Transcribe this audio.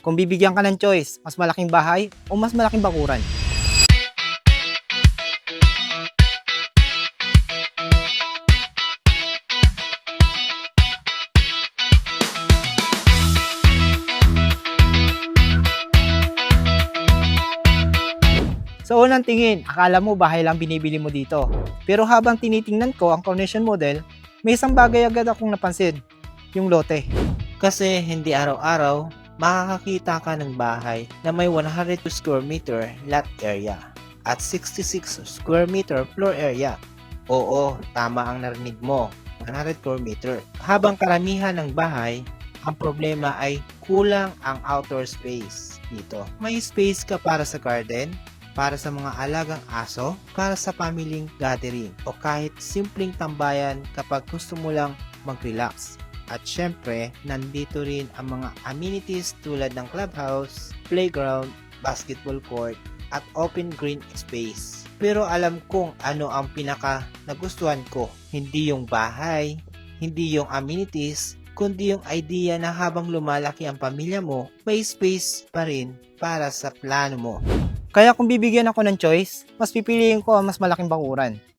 Kung bibigyan ka ng choice, mas malaking bahay o mas malaking bakuran? Sa unang tingin, akala mo bahay lang binibili mo dito. Pero habang tinitingnan ko ang Carnation model, may isang bagay agad akong napansin, yung lote. Kasi hindi araw-araw makakakita ka ng bahay na may 102 square meter lot area at 66 square meter floor area. Oo, tama ang narinig mo, 100 square meter. Habang karamihan ng bahay, ang problema ay kulang ang outdoor space dito. May space ka para sa garden, para sa mga alagang aso, para sa pamilying gathering, o kahit simpleng tambayan kapag gusto mo lang mag-relax. At syempre, nandito rin ang mga amenities tulad ng clubhouse, playground, basketball court, at open green space. Pero alam kong ano ang pinaka nagustuhan ko. Hindi yung bahay, hindi yung amenities, kundi yung idea na habang lumalaki ang pamilya mo, may space pa rin para sa plano mo. Kaya kung bibigyan ako ng choice, mas pipiliin ko ang mas malaking bakuran.